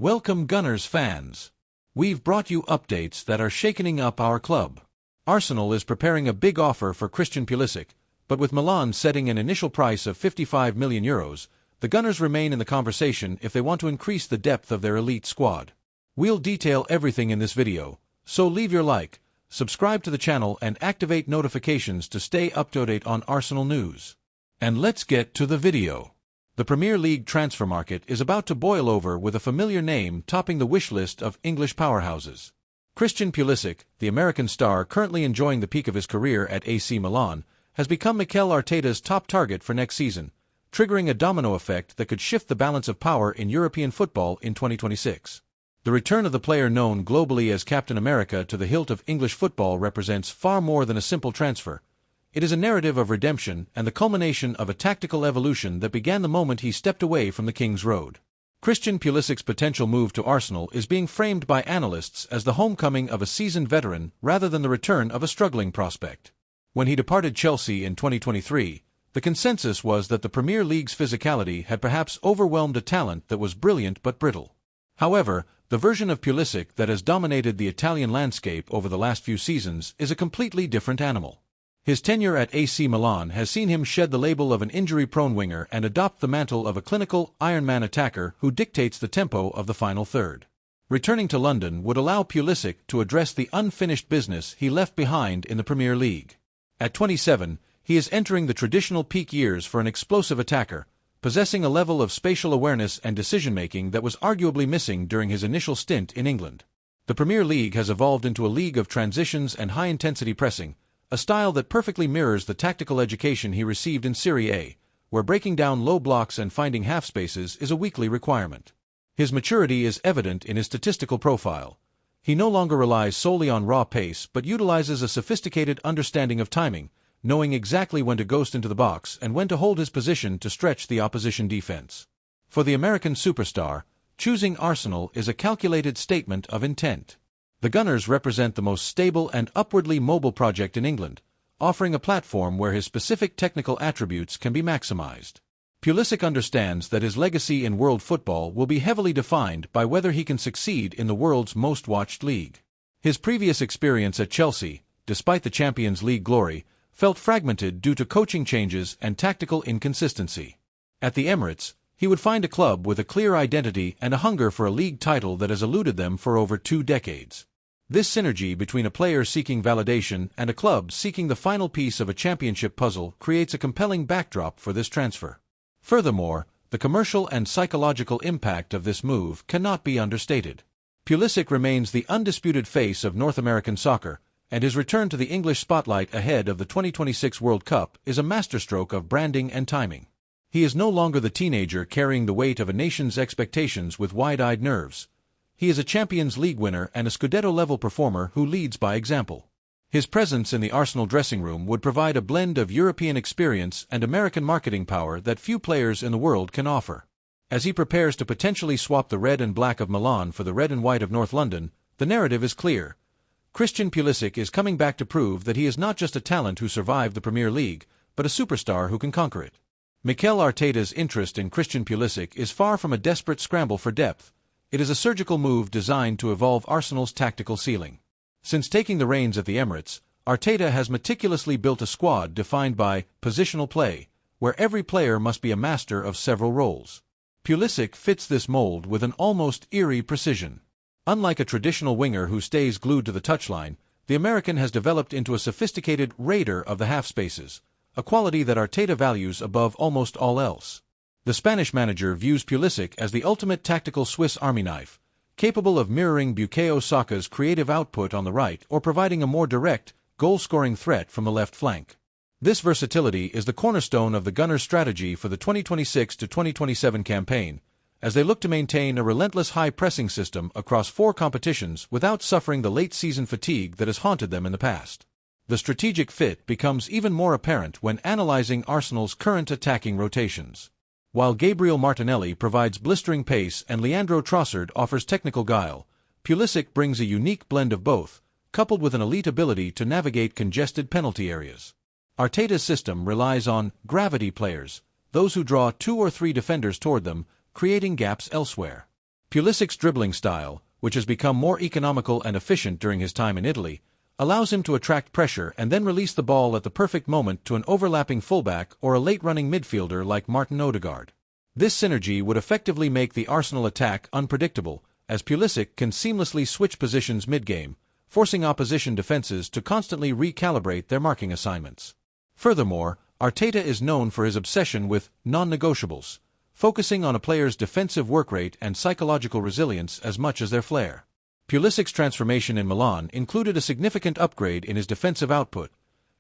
Welcome Gunners fans. We've brought you updates that are shaking up our club. Arsenal is preparing a big offer for Christian Pulisic, but with Milan setting an initial price of €55 million, the Gunners remain in the conversation if they want to increase the depth of their elite squad. We'll detail everything in this video, so leave your like, subscribe to the channel and activate notifications to stay up to date on Arsenal news. And let's get to the video. The Premier League transfer market is about to boil over with a familiar name topping the wish list of English powerhouses. Christian Pulisic, the American star currently enjoying the peak of his career at AC Milan, has become Mikel Arteta's top target for next season, triggering a domino effect that could shift the balance of power in European football in 2026. The return of the player known globally as Captain America to the hilt of English football represents far more than a simple transfer. It is a narrative of redemption and the culmination of a tactical evolution that began the moment he stepped away from the King's Road. Christian Pulisic's potential move to Arsenal is being framed by analysts as the homecoming of a seasoned veteran rather than the return of a struggling prospect. When he departed Chelsea in 2023, the consensus was that the Premier League's physicality had perhaps overwhelmed a talent that was brilliant but brittle. However, the version of Pulisic that has dominated the Italian landscape over the last few seasons is a completely different animal. His tenure at AC Milan has seen him shed the label of an injury-prone winger and adopt the mantle of a clinical, Ironman attacker who dictates the tempo of the final third. Returning to London would allow Pulisic to address the unfinished business he left behind in the Premier League. At 27, he is entering the traditional peak years for an explosive attacker, possessing a level of spatial awareness and decision-making that was arguably missing during his initial stint in England. The Premier League has evolved into a league of transitions and high-intensity pressing, a style that perfectly mirrors the tactical education he received in Serie A, where breaking down low blocks and finding half spaces is a weekly requirement. His maturity is evident in his statistical profile. He no longer relies solely on raw pace but utilizes a sophisticated understanding of timing, knowing exactly when to ghost into the box and when to hold his position to stretch the opposition defense. For the American superstar, choosing Arsenal is a calculated statement of intent. The Gunners represent the most stable and upwardly mobile project in England, offering a platform where his specific technical attributes can be maximized. Pulisic understands that his legacy in world football will be heavily defined by whether he can succeed in the world's most watched league. His previous experience at Chelsea, despite the Champions League glory, felt fragmented due to coaching changes and tactical inconsistency. At the Emirates, he would find a club with a clear identity and a hunger for a league title that has eluded them for over 2 decades. This synergy between a player seeking validation and a club seeking the final piece of a championship puzzle creates a compelling backdrop for this transfer. Furthermore, the commercial and psychological impact of this move cannot be understated. Pulisic remains the undisputed face of North American soccer, and his return to the English spotlight ahead of the 2026 World Cup is a masterstroke of branding and timing. He is no longer the teenager carrying the weight of a nation's expectations with wide-eyed nerves. He is a Champions League winner and a Scudetto-level performer who leads by example. His presence in the Arsenal dressing room would provide a blend of European experience and American marketing power that few players in the world can offer. As he prepares to potentially swap the red and black of Milan for the red and white of North London, the narrative is clear. Christian Pulisic is coming back to prove that he is not just a talent who survived the Premier League, but a superstar who can conquer it. Mikel Arteta's interest in Christian Pulisic is far from a desperate scramble for depth. It is a surgical move designed to evolve Arsenal's tactical ceiling. Since taking the reins at the Emirates, Arteta has meticulously built a squad defined by positional play, where every player must be a master of several roles. Pulisic fits this mold with an almost eerie precision. Unlike a traditional winger who stays glued to the touchline, the American has developed into a sophisticated raider of the half spaces, a quality that Arteta values above almost all else. The Spanish manager views Pulisic as the ultimate tactical Swiss Army knife, capable of mirroring Bukayo Saka's creative output on the right or providing a more direct, goal-scoring threat from the left flank. This versatility is the cornerstone of the Gunners' strategy for the 2026-2027 campaign, as they look to maintain a relentless high-pressing system across 4 competitions without suffering the late-season fatigue that has haunted them in the past. The strategic fit becomes even more apparent when analyzing Arsenal's current attacking rotations. While Gabriel Martinelli provides blistering pace and Leandro Trossard offers technical guile, Pulisic brings a unique blend of both, coupled with an elite ability to navigate congested penalty areas. Arteta's system relies on gravity players, those who draw 2 or 3 defenders toward them, creating gaps elsewhere. Pulisic's dribbling style, which has become more economical and efficient during his time in Italy, allows him to attract pressure and then release the ball at the perfect moment to an overlapping fullback or a late-running midfielder like Martin Odegaard. This synergy would effectively make the Arsenal attack unpredictable, as Pulisic can seamlessly switch positions mid-game, forcing opposition defenses to constantly recalibrate their marking assignments. Furthermore, Arteta is known for his obsession with non-negotiables, focusing on a player's defensive work rate and psychological resilience as much as their flair. Pulisic's transformation in Milan included a significant upgrade in his defensive output.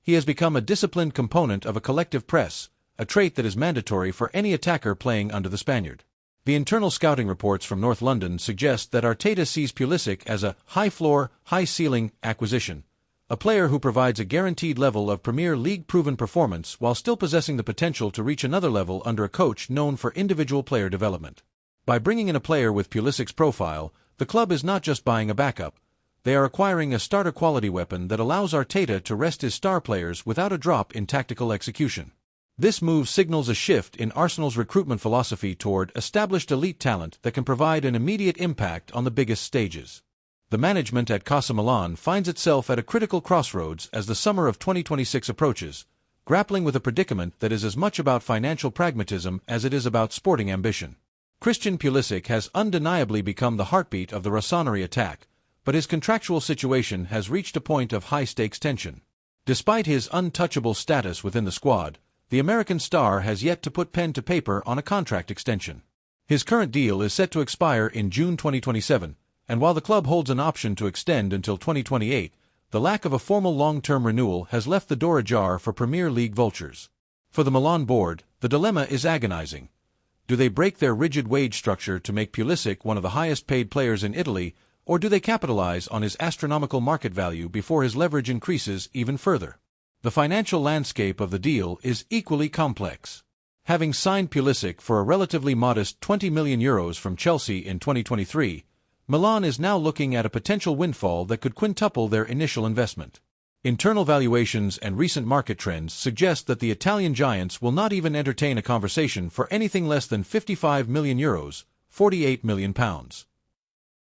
He has become a disciplined component of a collective press, a trait that is mandatory for any attacker playing under the Spaniard. The internal scouting reports from North London suggest that Arteta sees Pulisic as a high-floor, high-ceiling acquisition, a player who provides a guaranteed level of Premier League-proven performance while still possessing the potential to reach another level under a coach known for individual player development. By bringing in a player with Pulisic's profile, the club is not just buying a backup, they are acquiring a starter-quality weapon that allows Arteta to rest his star players without a drop in tactical execution. This move signals a shift in Arsenal's recruitment philosophy toward established elite talent that can provide an immediate impact on the biggest stages. The management at Casa Milan finds itself at a critical crossroads as the summer of 2026 approaches, grappling with a predicament that is as much about financial pragmatism as it is about sporting ambition. Christian Pulisic has undeniably become the heartbeat of the Rossoneri attack, but his contractual situation has reached a point of high-stakes tension. Despite his untouchable status within the squad, the American star has yet to put pen to paper on a contract extension. His current deal is set to expire in June 2027, and while the club holds an option to extend until 2028, the lack of a formal long-term renewal has left the door ajar for Premier League vultures. For the Milan board, the dilemma is agonizing. Do they break their rigid wage structure to make Pulisic one of the highest-paid players in Italy, or do they capitalize on his astronomical market value before his leverage increases even further? The financial landscape of the deal is equally complex. Having signed Pulisic for a relatively modest €20 million from Chelsea in 2023, Milan is now looking at a potential windfall that could quintuple their initial investment. Internal valuations and recent market trends suggest that the Italian giants will not even entertain a conversation for anything less than €55 million, £48 million.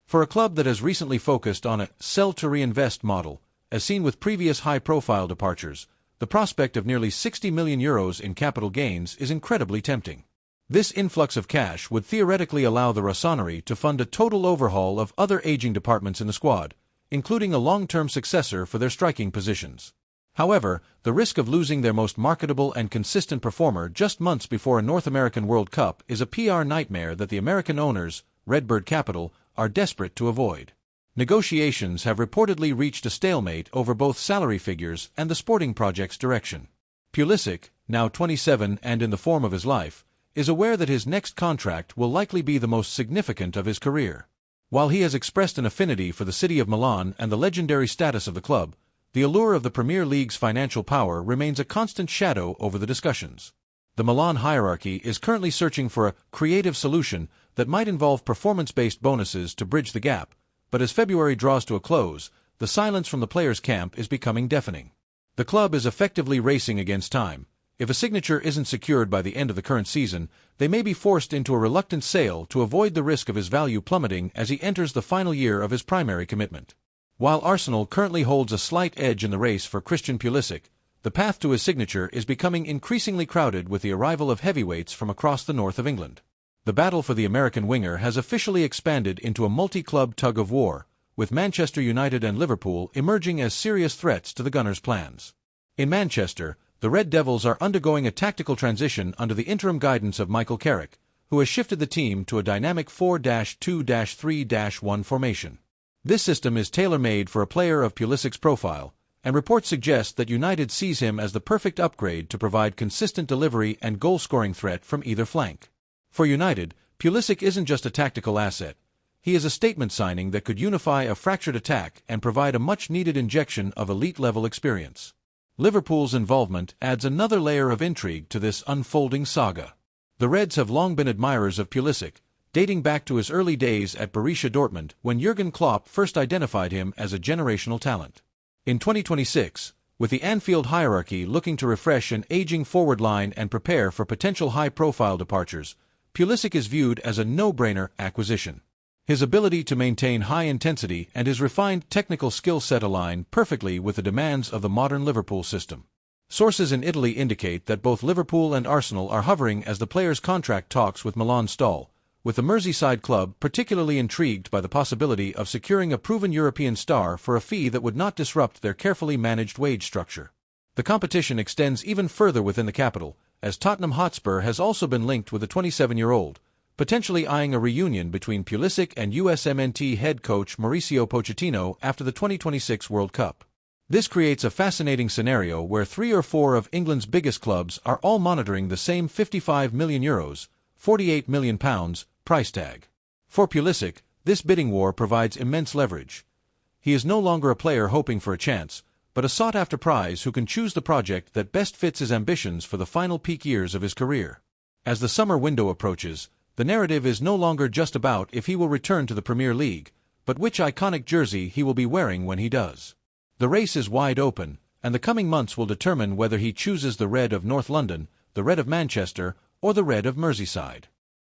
For a club that has recently focused on a sell-to-reinvest model, as seen with previous high-profile departures, the prospect of nearly €60 million in capital gains is incredibly tempting. This influx of cash would theoretically allow the Rossoneri to fund a total overhaul of other aging departments in the squad, including a long-term successor for their striking positions. However, the risk of losing their most marketable and consistent performer just months before a North American World Cup is a PR nightmare that the American owners, Redbird Capital, are desperate to avoid. Negotiations have reportedly reached a stalemate over both salary figures and the sporting project's direction. Pulisic, now 27 and in the form of his life, is aware that his next contract will likely be the most significant of his career. While he has expressed an affinity for the city of Milan and the legendary status of the club, the allure of the Premier League's financial power remains a constant shadow over the discussions. The Milan hierarchy is currently searching for a creative solution that might involve performance-based bonuses to bridge the gap, but as February draws to a close, the silence from the players' camp is becoming deafening. The club is effectively racing against time. If a signature isn't secured by the end of the current season, they may be forced into a reluctant sale to avoid the risk of his value plummeting as he enters the final year of his primary commitment. While Arsenal currently holds a slight edge in the race for Christian Pulisic, the path to his signature is becoming increasingly crowded with the arrival of heavyweights from across the north of England. The battle for the American winger has officially expanded into a multi-club tug-of-war, with Manchester United and Liverpool emerging as serious threats to the Gunners' plans. In Manchester, the Red Devils are undergoing a tactical transition under the interim guidance of Michael Carrick, who has shifted the team to a dynamic 4-2-3-1 formation. This system is tailor-made for a player of Pulisic's profile, and reports suggest that United sees him as the perfect upgrade to provide consistent delivery and goal-scoring threat from either flank. For United, Pulisic isn't just a tactical asset. He is a statement signing that could unify a fractured attack and provide a much-needed injection of elite-level experience. Liverpool's involvement adds another layer of intrigue to this unfolding saga. The Reds have long been admirers of Pulisic, dating back to his early days at Borussia Dortmund when Jurgen Klopp first identified him as a generational talent. In 2026, with the Anfield hierarchy looking to refresh an aging forward line and prepare for potential high-profile departures, Pulisic is viewed as a no-brainer acquisition. His ability to maintain high intensity and his refined technical skill set align perfectly with the demands of the modern Liverpool system. Sources in Italy indicate that both Liverpool and Arsenal are hovering as the player's contract talks with Milan stall, with the Merseyside club particularly intrigued by the possibility of securing a proven European star for a fee that would not disrupt their carefully managed wage structure. The competition extends even further within the capital, as Tottenham Hotspur has also been linked with a 27-year-old, potentially eyeing a reunion between Pulisic and USMNT head coach Mauricio Pochettino after the 2026 World Cup. This creates a fascinating scenario where 3 or 4 of England's biggest clubs are all monitoring the same €55 million, £48 million, price tag. For Pulisic, this bidding war provides immense leverage. He is no longer a player hoping for a chance, but a sought-after prize who can choose the project that best fits his ambitions for the final peak years of his career. As the summer window approaches, the narrative is no longer just about if he will return to the Premier League, but which iconic jersey he will be wearing when he does. The race is wide open, and the coming months will determine whether he chooses the red of North London, the red of Manchester, or the red of Merseyside.